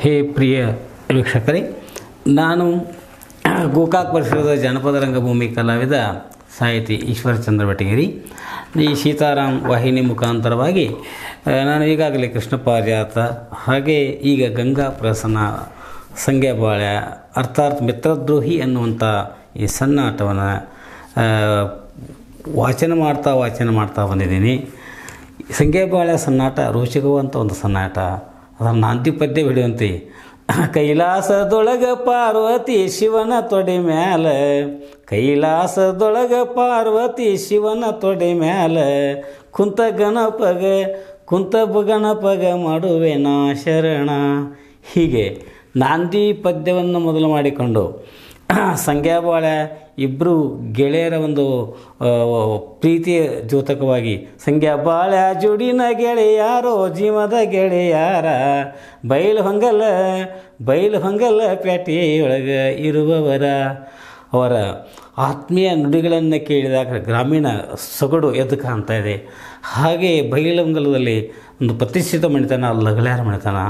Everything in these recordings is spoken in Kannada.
ಹೇ ಪ್ರಿಯ ವೀಕ್ಷಕರೇ, ನಾನು ಗೋಕಾಕ್ ಪರಿಸರದ ಜನಪದ ರಂಗಭೂಮಿ ಕಲಾವಿದ ಸಾಹಿತಿ ಈಶ್ವರಚಂದ್ರ ಬೆಟಗೇರಿ. ಈ ಸೀತಾರಾಮ್ ವಾಹಿನಿ ಮುಖಾಂತರವಾಗಿ ನಾನು ಈಗಾಗಲೇ ಕೃಷ್ಣ ಪಾರಿಜಾತ ಹಾಗೆ ಈಗ ಗಂಗಾ ಪ್ರಸನ್ನ ಸಂಗ್ಯಾಬಾಳ್ಯ ಅರ್ಥಾತ್ ಮಿತ್ರದ್ರೋಹಿ ಅನ್ನುವಂಥ ಈ ಸಣ್ಣ ಆಟವನ್ನು ವಾಚನ ಮಾಡ್ತಾ ಬಂದಿದ್ದೀನಿ. ಸಂಗ್ಯಾಬಾಳ್ಯ ಸಣ್ಣಾಟ ರೋಚಕವಂತ ಒಂದು ಸಣ್ಣಾಟ. ಅದರ ನಾಂದಿ ಪದ್ಯ ಹಿಡಿಯುವಂತೆ ಕೈಲಾಸದೊಳಗ ಪಾರ್ವತಿ ಶಿವನ ತೊಡೆ ಮ್ಯಾಲ, ಕೈಲಾಸದೊಳಗ ಪಾರ್ವತಿ ಶಿವನ ತೊಡೆ ಮ್ಯಾಲ, ಕುಂತ ಗಣಪಗ ಮಾಡುವೆನ ಶರಣ. ಹೀಗೆ ನಾಂದಿ ಪದ್ಯವನ್ನು ಮೊದಲು ಮಾಡಿಕೊಂಡು ಸಂಗ್ಯಾಬಾಳ್ಯ ಇಬ್ಬರು ಗೆಳೆಯರ ಒಂದು ಪ್ರೀತಿಯ ದ್ಯೋತಕವಾಗಿ ಸಂಗ್ಯಾಬಾಳ್ಯ ಜೋಡಿನ ಗೆಳೆಯಾರೋ ಜೀವದ ಗೆಳೆಯಾರ, ಬೈಲು ಹೊಂಗಲ್ಲ ಪೇಟೆಯೊಳಗೆ ಇರುವವರ. ಅವರ ಆತ್ಮೀಯ ನುಡಿಗಳನ್ನು ಕೇಳಿದಾಗ ಗ್ರಾಮೀಣ ಸೊಗಡು ಎದ್ದು ಕಾಣ್ತಾ ಇದೆ. ಹಾಗೆ ಬೈಲಹೊಂಗಲದಲ್ಲಿ ಒಂದು ಪ್ರತಿಷ್ಠಿತ ಮಣಿತನ ಲಗಳ್ಯಾರ ಮಣಿತನ.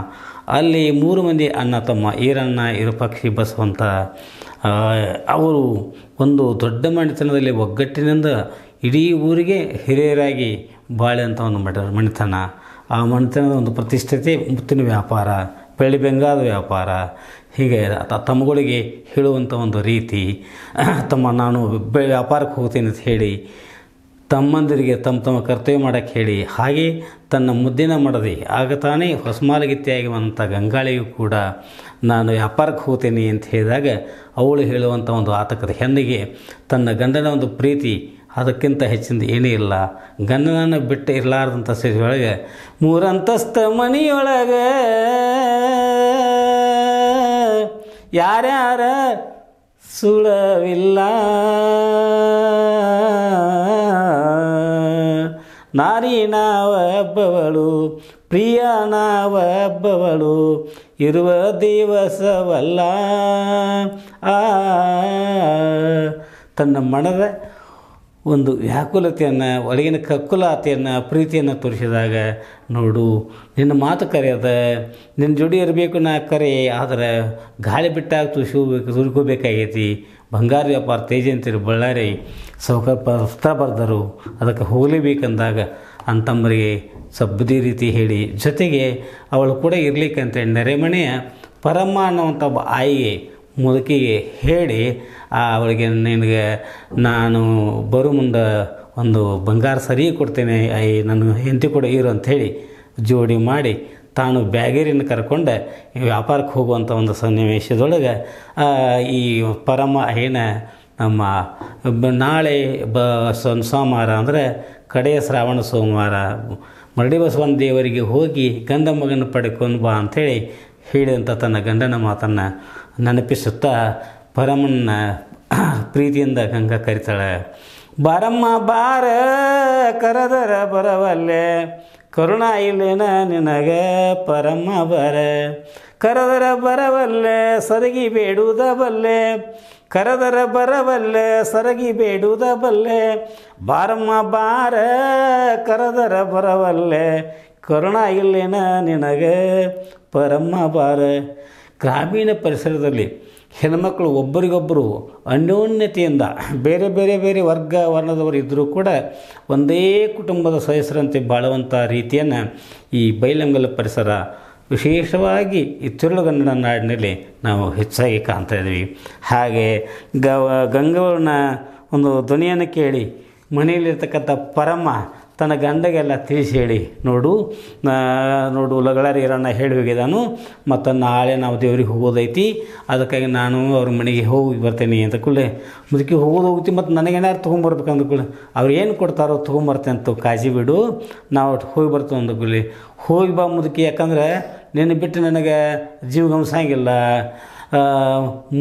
ಅಲ್ಲಿ 3 ಮಂದಿ ಅಣ್ಣ ತಮ್ಮ ಈರಣ್ಣ ಇರುಪಕ್ಷಿ ಬಸವಂತ ಅವರು ಒಂದು ದೊಡ್ಡ ಮಣಿತನದಲ್ಲಿ ಒಗ್ಗಟ್ಟಿನಿಂದ ಇಡೀ ಊರಿಗೆ ಹಿರಿಯರಾಗಿ ಬಾಳೆಂಥ ಒಂದು ಮಣಿತನ. ಆ ಮಣಿತನದ ಒಂದು ಪ್ರತಿಷ್ಠತೆ ಮುತ್ತಿನ ವ್ಯಾಪಾರ, ಬೆಳ್ಳಿ ಬೆಂಗಾದ ವ್ಯಾಪಾರ. ಹೀಗೆ ತಮ್ಮಗಳಿಗೆ ಹೇಳುವಂಥ ಒಂದು ರೀತಿ, ನಾನು ವ್ಯಾಪಾರಕ್ಕೆ ಹೋಗ್ತೀನಿ ಅಂತ ಹೇಳಿ ತಮ್ಮಂದಿರಿಗೆ ತಮ್ಮ ಕರ್ತವ್ಯ ಮಾಡೋಕ್ಕೆ ಹೇಳಿ, ಹಾಗೆ ತನ್ನ ಮುದ್ದಿನ ಮಡದಿ ಆಗ ತಾನೇ ಹೊಸಮಾಲಗಿತ್ತಿಯಾಗಿರುವಂಥ ಗಂಗಾಳಿಗೂ ಕೂಡ ನಾನು ವ್ಯಾಪಾರಕ್ಕೆ ಹೋಗ್ತೀನಿ ಅಂತ ಹೇಳಿದಾಗ ಅವಳು ಹೇಳುವಂಥ ಒಂದು ಆತಕದ ಹೆಣ್ಣಿಗೆ ತನ್ನ ಗಂಡನ ಒಂದು ಪ್ರೀತಿ ಅದಕ್ಕಿಂತ ಹೆಚ್ಚಿಂದ ಏನೂ ಇಲ್ಲ. ಗಂಡನನ್ನು ಬಿಟ್ಟು ಇರಲಾರ್ದಂಥ ಸ್ಥಿತಿಯೊಳಗೆ 3 ಅಂತಸ್ತ ಮನೆಯೊಳಗೆ ಯಾರ್ಯಾರ ಸುಳವಿಲ್ಲ, ನಾರಿ ನಾವೊಬ್ಬವಳು ಪ್ರಿಯ ನಾವೊಬ್ಬವಳು ಇರುವ ದಿವಸವಲ್ಲ. ತನ್ನ ಮನದ ಒಂದು ವ್ಯಾಕುಲತೆಯನ್ನು, ಒಳಗಿನ ಕಕ್ಕುಲಾತೆಯನ್ನು, ಪ್ರೀತಿಯನ್ನು ತೋರಿಸಿದಾಗ, ನೋಡು ನಿನ್ನ ಮಾತು ಕರೆಯದ, ನಿನ್ನ ಜೋಡಿ ಇರಬೇಕು ನಾ ಕರೆ, ಆದರೆ ಗಾಳಿ ಬಿಟ್ಟಾಗ ತುರ್ಕೋಬೇಕಾಗೈತಿ. ಬಂಗಾರ ವ್ಯಾಪಾರ ತೇಜಂತಿರು ಬಳ್ಳಾರಿ ಸೌಕರ್ ಪತ್ರ ಬರೆದರು, ಅದಕ್ಕೆ ಹೋಗಲೇಬೇಕಂದಾಗ ಅಂತಮ್ಮರಿಗೆ ಸಬ್ಬದಿ ರೀತಿ ಹೇಳಿ, ಜೊತೆಗೆ ಅವಳು ಕೂಡ ಇರಲಿಕ್ಕಂತ ನೆರೆಮನೆಯ ಪರಮ್ಮ ಅನ್ನುವಂಥ ಒಬ್ಬ ಆಯಿಗೆ ಮುದುಕಿಗೆ ಹೇಳಿ ಅವಳಿಗೆ ನಿನಗೆ ನಾನು ಬರೋ ಮುಂದೆ ಒಂದು ಬಂಗಾರ ಸರಿ ಕೊಡ್ತೇನೆ, ನನ್ನ ಹೆಂಡತಿ ಕೂಡ ಇರು ಅಂಥೇಳಿ ಜೋಡಿ ಮಾಡಿ ತಾನು ಬ್ಯಾಗೇರಿನ ಕರ್ಕೊಂಡು ವ್ಯಾಪಾರಕ್ಕೆ ಹೋಗುವಂಥ ಒಂದು ಸನ್ನಿವೇಶದೊಳಗೆ ಈ ಪರಮ ಏನ ನಮ್ಮ ನಾಳೆ ಸೋಮವಾರ ಅಂದರೆ ಕಡೆಯ ಶ್ರಾವಣ ಸೋಮವಾರ ಮರಡಿ ಬಸವನ ದೇವರಿಗೆ ಹೋಗಿ ಗಂಡ ಮಗನ ಪಡ್ಕೊಂಡು ಬಾ ಅಂಥೇಳಿ ಹೇಳಿದಂಥ ತನ್ನ ಗಂಡನ ಮಾತನ್ನು ನೆನಪಿಸುತ್ತಾ ಪರಮನ್ನ ಪ್ರೀತಿಯಿಂದ ಗಂಗಾ ಕರಿತಾಳೆ. ಬಾರಮ್ಮ ಬಾರ ಕರದರ ಬರವಲ್ಲೆ, ಕರುಣ ಇಲ್ಲೇನ ನಿನಗೆ ಪರಮ್ಮ ಬರ, ಕರದರ ಬರವಲ್ಲೆ ಸರಗಿ ಬೇಡುವುದ ಬಲ್ಲೆ, ಕರದರ ಬರವಲ್ಲೆ ಸರಗಿ ಬೇಡುವುದ ಬಲ್ಲೆ, ಬಾರಮ್ಮ ಬಾರ ಕರದರ ಬರವಲ್ಲೆ, ಕರುಣ ಇಲ್ಲೇನ ನಿನಗೆ ಪರಮ್ಮ ಬಾರ. ಗ್ರಾಮೀಣ ಪರಿಸರದಲ್ಲಿ ಹೆಣ್ಮಕ್ಕಳು ಒಬ್ಬರಿಗೊಬ್ಬರು ಅನ್ಯೋನ್ಯತೆಯಿಂದ ಬೇರೆ ವರ್ಗ ವರ್ಣದವರು ಇದ್ದರೂ ಕೂಡ ಒಂದೇ ಕುಟುಂಬದ ಸದಸ್ಯರಂತೆ ಬಾಳುವಂಥ ರೀತಿಯನ್ನು ಈ ಬೈಲಹೊಂಗಲ ಪರಿಸರ ವಿಶೇಷವಾಗಿ ಈ ತಿರುಳುಗನ್ನಡ ನಾಡಿನಲ್ಲಿ ನಾವು ಹೆಚ್ಚಾಗಿ ಕಾಣ್ತಾ ಇದ್ದೀವಿ. ಹಾಗೆ ಗಂಗವ್ವನ ಒಂದು ಧ್ವನಿಯನ್ನು ಕೇಳಿ ಮನೆಯಲ್ಲಿರ್ತಕ್ಕಂಥ ಪರಮ ತನ್ನ ಗಂಡಗೆಲ್ಲ ತಿಳಿಸಿ ಹೇಳಿ, ನೋಡು ಲಗಳಾರಿ ಈರಣ್ಣ ಹೇಳಿ ಹೋಗಿದ್ದಾನು, ಮತ್ತು ನಾಳೆ ನಾವು ದೇವ್ರಿಗೆ ಹೋಗೋದೈತಿ, ಅದಕ್ಕಾಗಿ ನಾನು ಅವ್ರ ಮನೆಗೆ ಹೋಗಿ ಬರ್ತೇನೆ ಅಂತ ಕೂಡಲೇ ಮುದುಕಿ ಹೋಗ್ತಿ, ಮತ್ತು ನನಗೇನಾರು ತೊಗೊಂಬರ್ಬೇಕು ಅಂದ್ಕೊಳ್ಳಿ, ಅವ್ರು ಏನು ಕೊಡ್ತಾರೋ ತೊಗೊಂಬರ್ತೇನೆ ಅಂತ ಕಾಳಜಿ ಬಿಡು, ನಾವು ಹೋಗಿ ಬರ್ತೇವೆ ಅಂದ್ಕೊಳ್ಳಿ. ಹೋಗಿ ಬಾ ಮುದುಕಿ, ಯಾಕಂದ್ರೆ ನಿನ್ನ ಬಿಟ್ಟು ನನಗೆ ಜೀವ ಗಮನಿಸಂಗಿಲ್ಲ,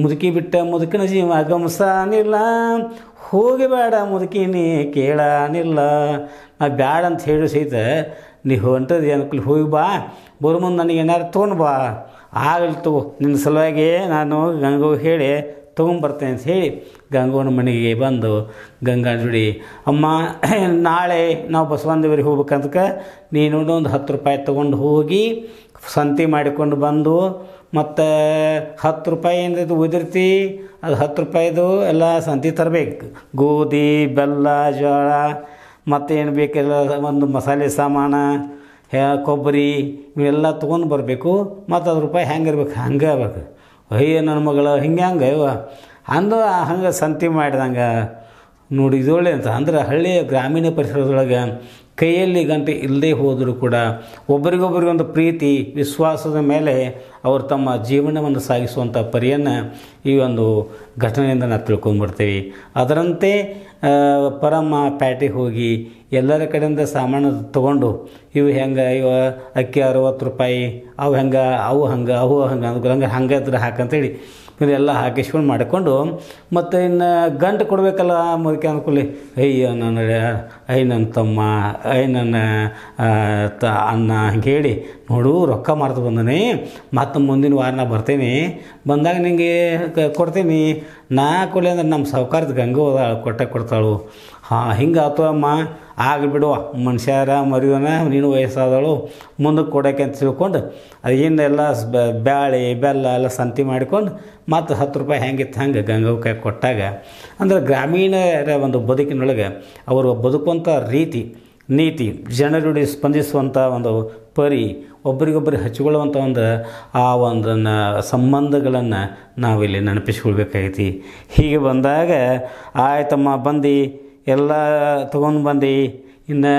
ಮುದುಕಿ ಬಿಟ್ಟ ಮುದುಕಿನ ಜೀವ ಗಮನಿಸಾನಿಲ್ಲ, ಹೋಗಿ ಬೇಡ ಮುದುಕಿನಿ ಕೇಳಾನಿಲ್ಲ. ನಾ ಬ್ಯಾಡ ಅಂತ ಹೇಳಿ ಸಹಿತ ನೀ ಹೊಂಟದಿ ಅನ್ಕೂಲ ಹೋಗಿ ಬಾ, ಬರೋ ಮುಂದೆ ನನಗೆ ಏನಾರು ತೊಗೊಂಡು ಬಾ, ಆಗಲಿ ತಗೋ, ನಿನ್ನ ಸಲುವಾಗಿ ನಾನು ಗಂಗೋ ಹೇಳಿ ತೊಗೊಂಬರ್ತೇನೆ ಅಂತ ಹೇಳಿ ಗಂಗವ್ವನ ಮನೆಗೆ ಬಂದು ಗಂಗಾ ಜೋಡಿ, ಅಮ್ಮ ನಾಳೆ ನಾವು ಬಸವನ ದೇವರಿಗೆ ಹೋಗ್ಬೇಕಂತಕ್ಕೆ ನೀನು ಒಂದು 10 ರೂಪಾಯಿ ತೊಗೊಂಡು ಹೋಗಿ ಸಂತಿ ಮಾಡಿಕೊಂಡು ಬಂದು ಮತ್ತು 10 ರೂಪಾಯಿ ಏನಿದು ಉದಿರ್ತಿ ಅದು 10 ರೂಪಾಯಿದು ಎಲ್ಲ ಸಂತಿ ತರಬೇಕು. ಗೋಧಿ, ಬೆಲ್ಲ, ಜೋಳ ಮತ್ತು ಏನು ಬೇಕೆಲ್ಲ ಒಂದು ಮಸಾಲೆ ಸಾಮಾನು, ಕೊಬ್ಬರಿ ಇವೆಲ್ಲ ತೊಗೊಂಡು ಬರಬೇಕು. ಮತ್ತು 10 ರೂಪಾಯಿ ಹೆಂಗೆ ಇರ್ಬೇಕು ಹಂಗೆ ಆಗ್ಬೇಕು. ಅಯ್ಯ ನನ್ನ ಮಗಳು ಹಿಂಗೆ ಇವ ಅಂದು ಹಂಗೆ ಸಂತಿ ಮಾಡಿದಂಗೆ ನೋಡಿ. ಇದು ಒಳ್ಳೆ ಅಂತ ಅಂದ್ರೆ ಹಳ್ಳಿಯ ಗ್ರಾಮೀಣ ಪರಿಸರದೊಳಗೆ ಕೈಯಲ್ಲಿ ಗಂಟೆ ಇಲ್ಲದೆ ಹೋದರೂ ಕೂಡ ಒಬ್ಬರಿಗೊಬ್ಬರಿಗೊಂದು ಪ್ರೀತಿ ವಿಶ್ವಾಸದ ಮೇಲೆ ಅವರು ತಮ್ಮ ಜೀವನವನ್ನು ಸಾಗಿಸುವಂಥ ಪರಿಯನ್ನು ಈ ಒಂದು ಘಟನೆಯಿಂದ ನಾವು ತಿಳ್ಕೊಂಡ್ಬರ್ತೀವಿ. ಅದರಂತೆ ಪರಮ್ಮ ಪ್ಯಾಟಿಗೆ ಹೋಗಿ ಎಲ್ಲರ ಕಡೆಯಿಂದ ಸಾಮಾನು ತೊಗೊಂಡು ಇವು ಹೆಂಗೆ ಇವ ಅಕ್ಕಿ 60 ರೂಪಾಯಿ, ಅವು ಹೆಂಗೆ ಅವು ಹಂಗೆ ಹಂಗೆ ಇದ್ರೆ ಹಾಕಂತೇಳಿ ಎಲ್ಲ ಹಾಕಿಸ್ಕೊಂಡು ಮಾಡಿಕೊಂಡು ಮತ್ತು ಇನ್ನು ಗಂಟು ಕೊಡಬೇಕಲ್ಲ ಮುದುಕಿ ಅಂದ್ಕೊಳ್ಳಿ. ನನ್ನ ತಮ್ಮ ನನ್ನ ಅಣ್ಣ ಹಿಂಗೆ ಹೇಳಿ ನೋಡು ರೊಕ್ಕ ಮಾರ್ತು ಬಂದನೆ, ಮತ್ತು ಮುಂದಿನ ವಾರ ನಾ ಬರ್ತೇನೆ, ಬಂದಾಗ ನಿಂಗೆ ಕೊಡ್ತೀನಿ. ನಾ ಕೊಡಲಿ ಅಂದ್ರೆ ನಮ್ಮ ಸಾವುಕಾರದ ಗಂಗೆ ಹೋದ ಕೊಡ್ತಾಳು. ಹಿಂಗೆ ಆತು ಅಮ್ಮ, ಆಗಿಬಿಡುವ ಮನುಷ್ಯರ ಮರಿಯೋನ, ನೀನು ವಯಸ್ಸಾದಳು ಮುಂದಕ್ಕೆ ಕೊಡೋಕೆ ಅಂತ ತಿಳ್ಕೊಂಡು ಅದೇನೆಲ್ಲ ಬ್ಯಾಳೆ ಬೆಲ್ಲ ಎಲ್ಲ ಸಂತಿ ಮಾಡಿಕೊಂಡು ಮತ್ತು 10 ರೂಪಾಯಿ ಹೆಂಗಿತ್ತು ಹಂಗೆ ಗಂಗವ್ವ ಕೈ ಕೊಟ್ಟಾಗ ಅಂದ್ರೆ ಗ್ರಾಮೀಣರ ಒಂದು ಬದುಕಿನೊಳಗೆ ಅವರು ಬದುಕುವಂಥ ರೀತಿ ನೀತಿ, ಜನರುಡಿ ಸ್ಪಂದಿಸುವಂಥ ಒಂದು ಪರಿ, ಒಬ್ಬರಿಗೊಬ್ಬರಿಗೆ ಹಚ್ಕೊಳ್ಳುವಂಥ ಆ ಒಂದು ಸಂಬಂಧಗಳನ್ನು ನಾವಿಲ್ಲಿ ನೆನಪಿಸ್ಕೊಳ್ಬೇಕಾಗೈತಿ. ಹೀಗೆ ಬಂದಾಗ ಆಯ್ತಮ್ಮ ಬಂದು ಎಲ್ಲ ತೊಗೊಂಡು ಬಂದು ಇನ್ನು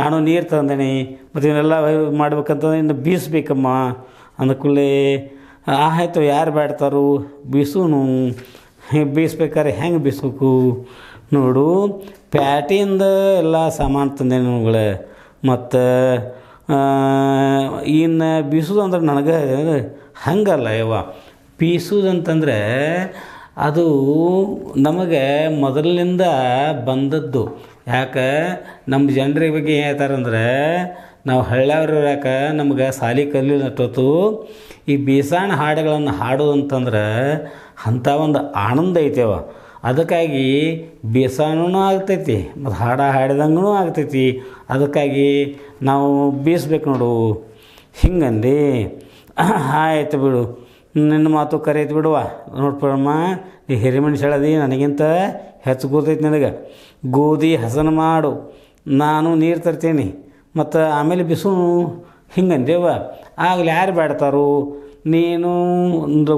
ನಾನು ನೀರು ತಂದೇನೆ ಮತ್ತು ಇವನ್ನೆಲ್ಲ ಮಾಡ್ಬೇಕಂತಂದ್ರೆ ಇನ್ನು ಬೀಸಬೇಕಮ್ಮ ಅಂದಕೂಡಲೇ ಆಯಿತು ಯಾರು ಬೇಡ್ತಾರೋ ಬೀಸೂನು. ಹಿಂಗೆ ಬೀಸ್ಬೇಕಾದ್ರೆ ಹೆಂಗೆ ಬೀಸ್ಬೇಕು ನೋಡು. ಪ್ಯಾಟಿಯಿಂದ ಎಲ್ಲ ಸಾಮಾನು ತಂದೇನೆ ನೋವುಗಳೇ. ಮತ್ತು ಇನ್ನು ಬೀಸೋದಂದ್ರೆ ನನಗೆ ಹಂಗಲ್ಲ ಯವ್ವ. ಬೀಸೋದಂತಂದರೆ ಅದು ನಮಗೆ ಮೊದಲಿನಿಂದ ಬಂದದ್ದು. ಯಾಕೆ ನಮ್ಮ ಜನರ ಬಗ್ಗೆ ಏನು ಹೇಳ್ತಾರಂದ್ರೆ, ನಾವು ಹಳ್ಳಿಯವ್ರು ಯಾಕೆ ನಮ್ಗೆ ಸಾಲಿ ಕಲಿಯಟ್ಟೊತ್ತು ಈ ಬೀಸಾಣ ಹಾಡುಗಳನ್ನು ಹಾಡೋದು ಅಂತಂದ್ರೆ ಅಂಥ ಒಂದು ಆನಂದ ಐತೆವ. ಅದಕ್ಕಾಗಿ ಬೀಸಾಣೂ ಆಗ್ತೈತಿ ಮತ್ತು ಹಾಡಿದಂಗೂ ಆಗ್ತೈತಿ. ಅದಕ್ಕಾಗಿ ನಾವು ಬೀಸ್ಬೇಕು ನೋಡು ಹಿಂಗಂದು. ಆಯ್ತು ಬಿಡು, ನಿನ್ನ ಮಾತು ಕರೆಯ್ತು ಬಿಡುವ. ನೋಡ್ಪಡಮ್ಮ, ನೀ ಹಿರಿ ಮನುಷ್ಯಳದಿ, ನನಗಿಂತ ಹೆಚ್ಚು ಗೊತ್ತೈತಿ ನಿನಗೆ. ಗೋಧಿ ಹಸನು ಮಾಡು, ನಾನು ನೀರು ತರ್ತೀನಿ, ಮತ್ತು ಆಮೇಲೆ ಬಿಸು ಹಿಂಗಂದೇವ. ಆಗಲಿ ಯಾರು ಬೇಡ್ತಾರೋ, ನೀನು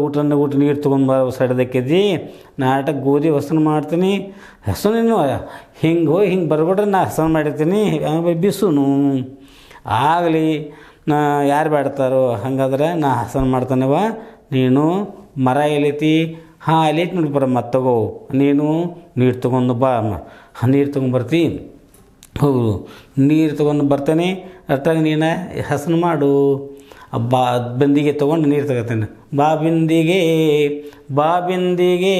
ಊಟ ನೀರು ತೊಗೊಂಡು ಸಡ್ದಕ್ಕಿದ್ದಿ, ನಾಟಕ ಗೋಧಿ ಹಸನು ಮಾಡ್ತೀನಿ, ಹಸನು ಹಿಂಗೆ ಹೋಗಿ ಹಿಂಗೆ ಬರ್ಬಿಟ್ರೆ ನಾ ಹಸನು ಮಾಡಿರ್ತೀನಿ, ಆಮೇಲೆ ಬಿಸುನು ಆಗಲಿ. ಯಾರು ಬೇಡ್ತಾರೋ ಹಂಗಾದ್ರೆ ನಾ ಹಸನು ಮಾಡ್ತಾನೆವ. ನೀನು ಮರ ಎಲೈತಿ, ಎಲೈತಿ ನೋಡಿ ಬರಮ್ಮ ತಗೋ, ನೀನು ನೀರು ತೊಗೊಂಡು ಬಾ ಅಮ್ಮ. ನೀರು ತೊಗೊಂಬರ್ತಿ, ಹೌದು ನೀರು ತೊಗೊಂಡು ಬರ್ತೇನೆ, ಅಷ್ಟಾಗಿ ನೀನು ಹಸನು ಮಾಡು. ಬಿಂದಿಗೆ ತೊಗೊಂಡು ನೀರು ತಗೋತೇನೆ. ಬಿಂದಿಗೆ ಬಿಂದಿಗೆ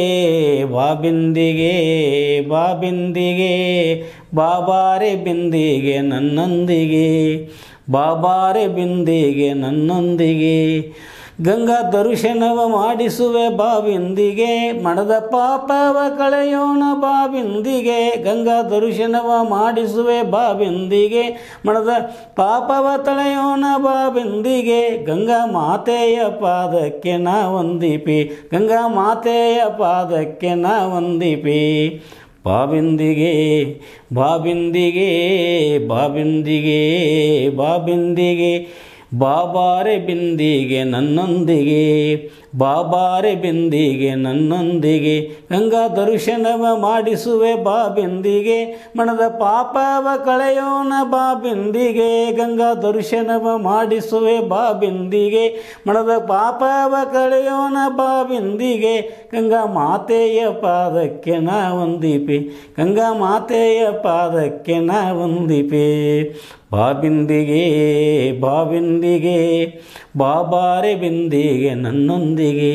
ಬಿಂದಿಗೆ ಬಿಂದಿಗೆ ಬಾಬಾರೆ ಬಿಂದಿಗೆ ನನ್ನೊಂದಿಗೆ, ಬಾಬಾರೆ ಬಿಂದಿಗೆ ನನ್ನೊಂದಿಗೆ. ಗಂಗಾ ದರ್ಶನವ ಮಾಡಿಸುವೆ ಬಾಬಿಂದಿಗೆ, ಮನದ ಪಾಪವ ಕಳೆಯೋಣ ಬಾಬಿಂದಿಗೆ. ಗಂಗಾ ದರ್ಶನವ ಮಾಡಿಸುವೆ ಬಾಬಿಂದಿಗೆ, ಮನದ ಪಾಪವ ತಳೆಯೋಣ ಬಾಬಿಂದಿಗೆ. ಗಂಗಾ ಮಾತೆಯ ಪಾದಕ್ಕೆ ನಾ ವಂದಿಪಿ, ಗಂಗಾ ಮಾತೆಯ ಪಾದಕ್ಕೆ ನಾ ವಂದಿಪಿ. ಬಾಬಿಂದಿಗೆ ಬಾಬಿಂದಿಗೆ ಬಾಬಿಂದಿಗೆ ಬಾಬಿಂದಿಗೆ ಬಾಬಾರೆ ಬಿಂದಿಗೆ ನನ್ನೊಂದಿಗೆ, ಬಾಬಾರೆ ಬಿಂದಿಗೆ ನನ್ನೊಂದಿಗೆ. ಗಂಗಾ ದರ್ಶನವ ಮಾಡಿಸುವೆ ಬಾಬಿಂದಿಗೆ, ಮನದ ಪಾಪವ ಕಳೆಯೋಣ ಬಾಬಿಂದಿಗೆ. ಗಂಗಾ ದರ್ಶನವ ಮಾಡಿಸುವೆ ಬಾಬಿಂದಿಗೆ, ಮನದ ಪಾಪವ ಕಳೆಯೋಣ ಬಾಬಿಂದಿಗೆ. ಗಂಗಾ ಮಾತೆಯ ಪಾದಕ್ಕೆ ನಾ ವಂದಿಪಿ, ಗಂಗಾ ಮಾತೆಯ ಪಾದಕ್ಕೆ ನಾ ವಂದಿಪಿ. ಬಾಬಿಂದಿಗೆ ಬಾಬಿಂದಿಗೆ ಬಾಬಾರೆ ಬಿಂದಿಗೆ ನನ್ನೊಂದಿಗೆ,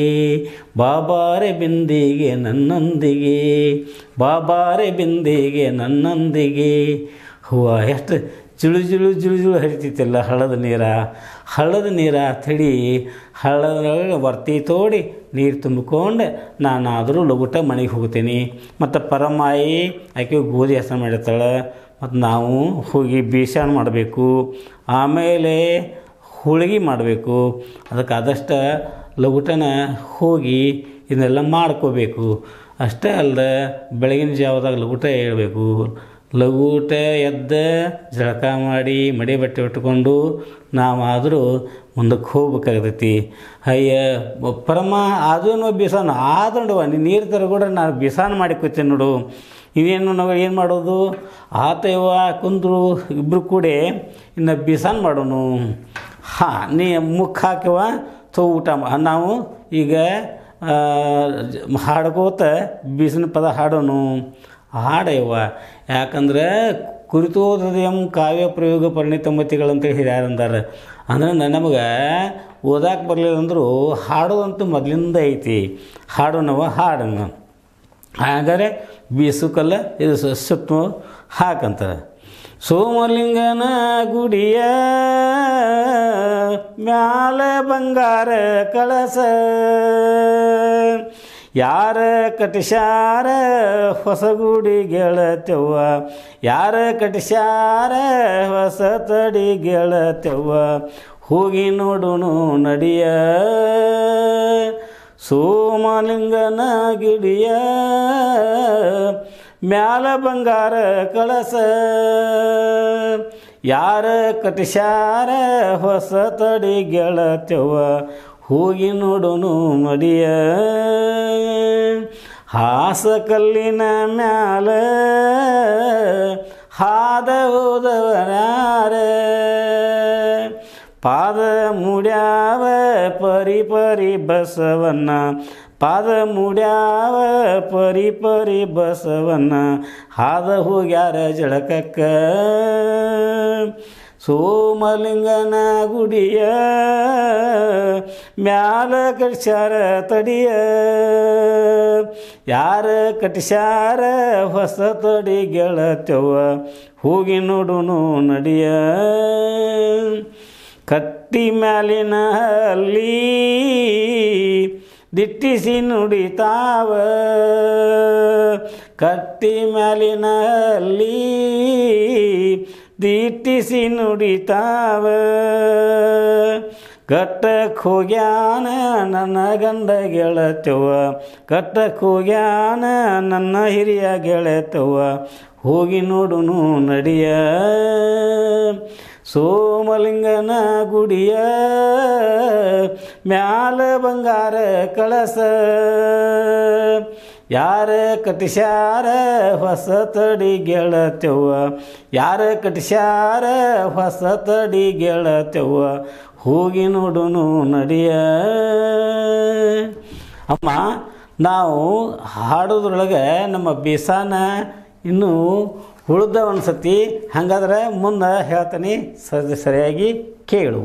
ಬಾಬಾರೆ ಬಿಂದಿಗೆ ನನ್ನೊಂದಿಗೆ, ಬಾಬಾರೆ ಬಿಂದಿಗೆ ನನ್ನೊಂದಿಗೆ. ಹೂವು ಎಷ್ಟು ಜುಳು ಜುಳು ಜುಳು ಜುಳು ಹರಿತಿತ್ತಲ್ಲ ಹಳ್ಳದ ನೀರ ತಡಿ, ಹಳ್ಳದೊಳಗೆ ವರ್ತಿ ತೋಡಿ ನೀರು ತುಂಬಿಕೊಂಡು ನಾನಾದರೂ ಲಗುಟ ಮನೆಗೆ ಹೋಗ್ತೀನಿ. ಮತ್ತು ಪರಮಾಯಿ ಆಕೆ ಗೋಧಿ ಹಸನು ಮಾಡಿರ್ತಾಳೆ, ಮತ್ತು ನಾವು ಹೋಗಿ ಬೀಸಾಣ ಮಾಡಬೇಕು. ಆಮೇಲೆ ಹೋಳಿಗೆ ಮಾಡಬೇಕು. ಅದಕ್ಕೆ ಆದಷ್ಟು ಲಘುಟನ ಹೋಗಿ ಇದನ್ನೆಲ್ಲ ಮಾಡ್ಕೋಬೇಕು. ಅಷ್ಟೇ ಅಲ್ಲದೆ ಬೆಳಗಿನ ಜಾವದಾಗ ಲಘುಟ ಏಳಬೇಕು. ಲಘೂಟ ಎದ್ದು ಜಳಕ ಮಾಡಿ ಮಡಿ ಬಟ್ಟೆ ಉಟ್ಕೊಂಡು ನಾವಾದರೂ ಮುಂದಕ್ಕೆ ಹೋಗ್ಬೇಕಾಗತೈತಿ. ಅಯ್ಯ ಪರಮ ಅದೂ ಬಿಸಾನು ಆದಂಡುವ ನೀರು ತರಗೂಡ ನಾನು ಬಿಸಾನು ಮಾಡಿ ಕೂತೀನಿ ನೋಡು. ಇದೇನು ನಾವು ಏನು ಮಾಡೋದು, ಆತಯ್ಯವ ಕುಂದ್ರು ಇಬ್ಬರು ಕೂಡಿ ಇನ್ನು ಬಿಸಾನು ಮಾಡೋನು. ನೀ ಮುಖ ಹಾಕಿವ ಊಟ ನಾವು ಈಗ ಹಾಡ್ಕೋತ ಬಿಸಿನ ಪದ ಹಾಡೋನು. ಹಾಡಯ್ಯವ್ವ, ಯಾಕಂದ್ರೆ ಕುರಿತೋದಯಂ ಕಾವ್ಯ ಪ್ರಯೋಗ ಪರಿಣಿತಮತಿಗಳಂತೇಳಿ ಯಾರಂದಾರ. ಅಂದ್ರೆ ನಮಗೆ ಓದಾಕೆ ಬರಲಿಲ್ಲ ಅಂದರೂ ಹಾಡೋದಂತೂ ಮೊದಲಿಂದ ಐತಿ. ಹಾಡೋನವ ಹಾಡೋಣ. ಹಾಗಾದರೆ ಬೀಸುಕಲ್ಲ ಇದು ಸುತ್ತ ಹಾಕಂತಾರೆ. ಸೋಮಲಿಂಗನ ಗುಡಿಯ ಮ್ಯಾಲ ಬಂಗಾರ ಕಳಸ, ಯಾರ ಕಟಿಸ್ಯಾರ ಹೊಸಗುಡಿ ಗೆಳತೆವ್ವ, ಯಾರ ಕಟಿಸ್ಯಾರ ಹೊಸ ತಡಿ ಗೆಳತೆವ್ವ, ಹೋಗಿ ನೋಡುನು ನಡಿಯ ಸೋಮಲಿಂಗನ ಗಿಡಿಯ ಮ್ಯಾಲ ಬಂಗಾರ ಕಳಸ, ಯಾರ ಕಟಿಸ್ಯಾರ ಹೊಸ ತಡಿ ಗೆಳತೆವ್ವ, ಹೋಗಿ ನೋಡುನು ಮಡಿಯ ಹಾಸಕಲ್ಲಿನ ಮ್ಯಾಲ ಹಾದ ಹೋದವರ್ಯಾರ, ಪಾದ ಮುಡ್ಯಾವ ಪರಿ ಪರಿ ಬಸವನ್ನ, ಪಾದ ಮುಡ್ಯಾವ ಪರಿ ಪರಿ ಬಸವನ್ನ, ಹಾದ ಹೋಗ್ಯಾರ ಜಳಕಕ್ಕ ಸೋಮಲಿಂಗನ ಗುಡಿಯ ಮ್ಯಾಲ ಕಟ್ಸ್ಯಾರ ತಡಿಯ, ಯಾರ ಕಟ್ಸ್ಯಾರ ಹೊಸ ತಡಿ ಗೆಳತೆವ್ವ, ಹೋಗಿ ನೋಡುನು ನಡಿಯ ಕಟ್ಟಿ ಮ್ಯಾಲಿನ ಅಲ್ಲಿ ದಿಟ್ಟಿಸಿ ನುಡಿತಾವ, ಕಟ್ಟಿ ಮ್ಯಾಲಿನ ಅಲ್ಲಿ ದಿಟ್ಟಿಸಿ ನುಡಿತಾವ, ಕಟ್ಟಕ್ಕೆ ಹೋಗ್ಯಾನ ನನ್ನ ಗಂಡ ಗೆಳತೆವ್ವ, ಕಟ್ಟಕ್ಕೆ ಹೋಗ್ಯಾನ ನನ್ನ ಹಿರಿಯ ಗೆಳತೆವ್ವ, ಹೋಗಿ ನೋಡುನು ನಡಿಯ ಸೋಮಲಿಂಗನ ಗುಡಿಯ ಮ್ಯಾಲ ಬಂಗಾರ ಕಳಸ, ಯಾರ ಕಟಿಸ್ಯಾರ ಹೊಸ ತಡಿ ಗೆಳತೆವ್ವ, ಯಾರ ಕಟಿಸ್ಯಾರ ಹೊಸ ತಡಿ ಗೆಳತೆವ್ವ, ಹೋಗಿ ನೋಡುನು ನಡಿಯ. ಅಮ್ಮ, ನಾವು ಹಾಡೋದ್ರೊಳಗೆ ನಮ್ಮ ಬೇಸಾನ ಇನ್ನೂ ಉಳ್ದ ಒಂದು ಸತಿ. ಹಾಗಾದ್ರೆ ಮುಂದೆ ಹೇಳ್ತೀನಿ, ಸರಿಯಾಗಿ ಕೇಳು.